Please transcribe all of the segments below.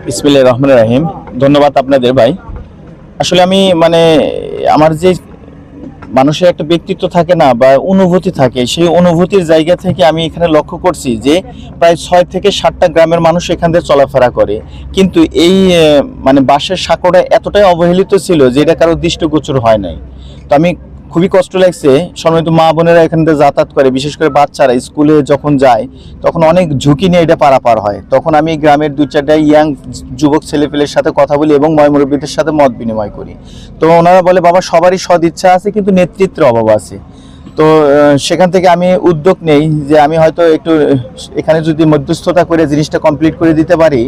বিসমিল্লাহির রহমানির রহিম। ধন্যবাদ আপনাদের ভাই। আসলে আমি আমার যে মানুষের একটা ব্যক্তিত্ব থাকে না বা অনুভূতি থাকে, সেই অনুভূতির জায়গা থেকে আমি এখানে লক্ষ্য করছি যে প্রায় 6 থেকে 7টা গ্রামের মানুষ এখান দিয়ে চলাফেরা করে, কিন্তু এই বাঁশের সাঁকোটা এতটাই অবহেলিত ছিল যে এটা কারো দৃষ্টিগোচর হয় নাই। তো আমি খুবই কষ্ট লাগছে। সম্মানিত মা বোনেরা এখান থেকে যাতায়াত করে, বিশেষ করে বাচ্চারা স্কুলে যখন যায় তখন অনেক ঝুঁকি নিয়ে এটা পারাপার হয়। তখন আমি গ্রামের 2-4টা ইয়াং যুবক ছেলেপেলের সাথে কথা বলি এবং ময়মুরব্বীদের সাথে মত বিনিময় করি। তো ওনারা বলে, বাবা সবারই সদ ইচ্ছা আছে কিন্তু নেতৃত্বের অভাব আছে। তো সেখান থেকে আমি উদ্যোগ নেই যে আমি হয়তো একটু এখানে যদি মধ্যস্থতা করে জিনিসটা কমপ্লিট করে দিতে পারি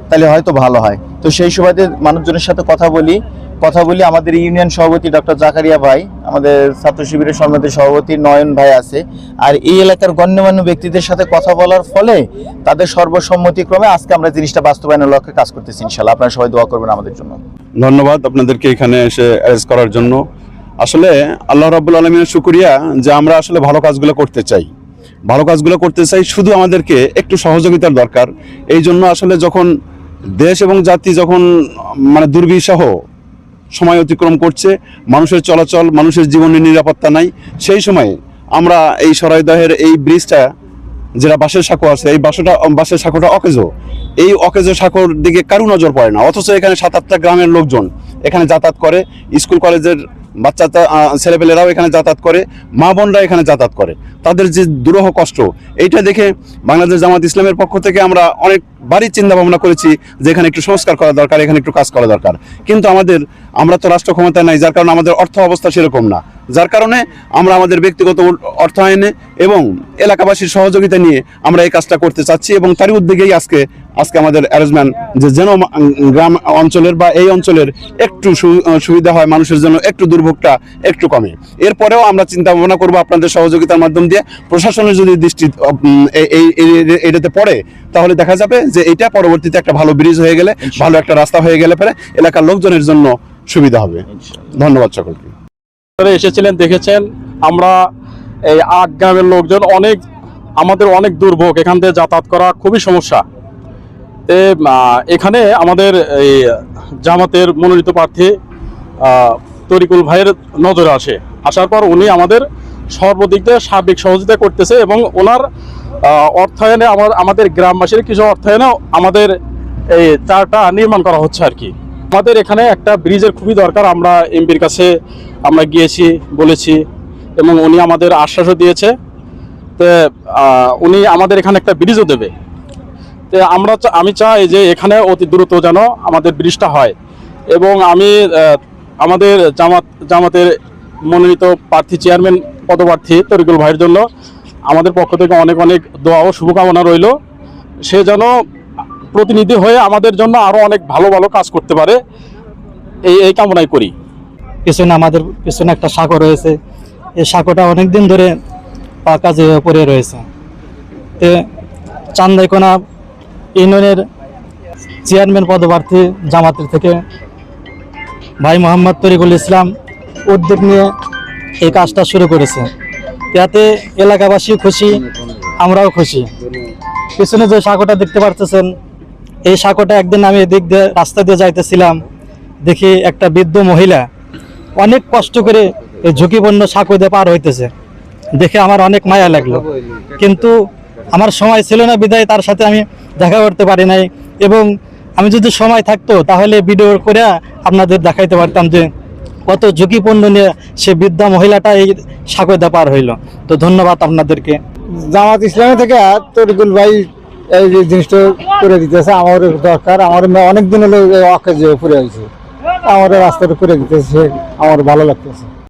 তাহলে হয়তো ভালো হয়। তো সেই সুবাদে মানুষজনের সাথে কথা বলি। আমাদের ইউনিয়ন সভাপতি ডক্টর জাকারিয়া ভাই, আমাদের ছাত্র শিবিরের সম্মানিত সভাপতি নয়ন ভাই আছে, আর এই এলাকার গণ্যমান্য ব্যক্তিদের সাথে কথা বলার ফলে তাদের সর্বসম্মতিক্রমে আজকে আমরা জিনিসটা বাস্তবায়নের লক্ষ্যে কাজ করতেছি। ইনশাআল্লাহ আপনারা সবাই দোয়া করবেন আমাদের জন্য। ধন্যবাদ আপনাদেরকে এখানে এসে অ্যারেঞ্জ করার জন্য। আসলে আল্লাহ রাব্বুল আলামিনের শুকরিয়া যে আমরা আসলে ভালো কাজগুলো করতে চাই, শুধু আমাদেরকে একটু সহযোগিতার দরকার। এই জন্য আসলে যখন দেশ এবং জাতি যখন দুর্বিষহ সময় অতিক্রম করছে, মানুষের চলাচল, মানুষের জীবনের নিরাপত্তা নাই, সেই সময়ে আমরা এই সরাইদহের এই ব্রিজটা যেটা বাঁশের সাঁকো আছে, এই বাঁশের সাঁকোটা অকেজো, এই অকেজো সাঁকোর দিকে কারো নজর পড়ে না। অথচ এখানে 7-8টা গ্রামের লোকজন এখানে যাতায়াত করে, স্কুল কলেজের বাচ্চা ছেলেপেলেরাও এখানে যাতায়াত করে, মা বোনরা এখানে যাতায়াত করে, তাদের যে দুরূহ কষ্ট, এইটা দেখে বাংলাদেশ জামাত ইসলামের পক্ষ থেকে আমরা অনেকবারই চিন্তা ভাবনা করেছি যে এখানে একটু সংস্কার করা দরকার, এখানে একটু কাজ করা দরকার। কিন্তু আমরা তো রাষ্ট্র ক্ষমতায় নাই, যার কারণে আমাদের অর্থ অবস্থা সেরকম না, যার কারণে আমরা আমাদের ব্যক্তিগত অর্থায়নে এবং এলাকাবাসীর সহযোগিতা নিয়ে আমরা এই কাজটা করতে চাচ্ছি। এবং তারই উদ্যোগেই আজকে আমাদের অ্যারেঞ্জমেন্ট যে যেন গ্রাম অঞ্চলের বা এই অঞ্চলের একটু সুবিধা হয়, মানুষের জন্য একটু দুর্ভোগটা একটু কমে। এরপরেও আমরা চিন্তা ভাবনা করবো আপনাদের সহযোগিতার মাধ্যম দিয়ে, প্রশাসনের যদি দৃষ্টি এটাতে পড়ে তাহলে দেখা যাবে যে এটা পরবর্তীতে একটা ভালো ব্রিজ হয়ে গেলে, ভালো একটা রাস্তা হয়ে গেলে পরে এলাকার লোকজনের জন্য সুবিধা হবে। ধন্যবাদ সকলকে। এসেছিলেন, দেখেছেন আমরা এই 8 গ্রামের লোকজন আমাদের অনেক দুর্ভোগ, এখান থেকে যাতায়াত করা খুবই সমস্যা। এখানে আমাদের এই জামাতের মনোনীত প্রার্থী তরিকুল ভাইয়ের নজরে আসার পর উনি আমাদের সর্বদিক দিয়ে সার্বিক সহযোগিতা করতেছে এবং ওনার অর্থায়নে আমাদের গ্রামবাসীর কিছু অর্থায়নে আমাদের এই চারটা নির্মাণ করা হচ্ছে আর কি। আমাদের এখানে একটা ব্রিজের খুবই দরকার। আমরা এমপির কাছে আমরা গিয়েছি, বলেছি এবং উনি আমাদের আশ্বাসও দিয়েছে। তো উনি আমাদের এখানে একটা ব্রিজও দেবে। তো আমি চাই যে এখানে অতি দ্রুত যেন আমাদের ব্রিজটা হয় এবং আমি আমাদের জামাতের মনোনীত প্রার্থী চেয়ারম্যান পদপ্রার্থী তরিকুল ভাইয়ের জন্য আমাদের পক্ষ থেকে অনেক অনেক দোয়া ও শুভকামনা রইল। সে যেন প্রতিনিধি হয়ে আমাদের জন্য আরও অনেক ভালো ভালো কাজ করতে পারে, এই কামনাই করি। আমাদের পিছনে একটা সাঁকো রয়েছে, এই সাঁকোটা অনেকদিন ধরে কাজে পড়ে রয়েছে। চান্দাইকোনা ইউনিয়নের চেয়ারম্যান পদপ্রার্থী জামাতের থেকে ভাই মোহাম্মদ তরিকুল ইসলাম উদ্যোগ নিয়ে এই কাজটা শুরু করেছে। যাতে এলাকাবাসী খুশি, আমরাও খুশি। পিছনে যে সাঁকোটা দেখতে পারতেছেন, এই সাঁকোটা একদিন আমি এদিক দিয়ে রাস্তা দিয়ে যাইতেছিলাম, দেখি একটা বৃদ্ধ মহিলা অনেক কষ্ট করে এই ঝুঁকিপূর্ণ সাঁকো দিয়ে পার হইতেছে, দেখে আমার অনেক মায়া লাগলো। কিন্তু আমার সময় ছিল না বিধায় তার সাথে আমি দেখা করতে পারি নাই, এবং আমি যদি সময় থাকতো তাহলে ভিডিও করে আপনাদের দেখাইতে পারতাম যে কত ঝুঁকিপূর্ণ নিয়ে সে বৃদ্ধা মহিলাটা এই সাঁকো দিয়ে পার হইল। তো ধন্যবাদ আপনাদেরকে। জামাত ইসলামী থেকে তরিকুল ভাই এই জিনিসটা করে দিতেছে, আমার দরকার। আমার অনেকদিন হলো অকেজো পড়ে হয়েছে, আমার রাস্তাটা করে দিতেছে, আমার ভালো লাগতেছে।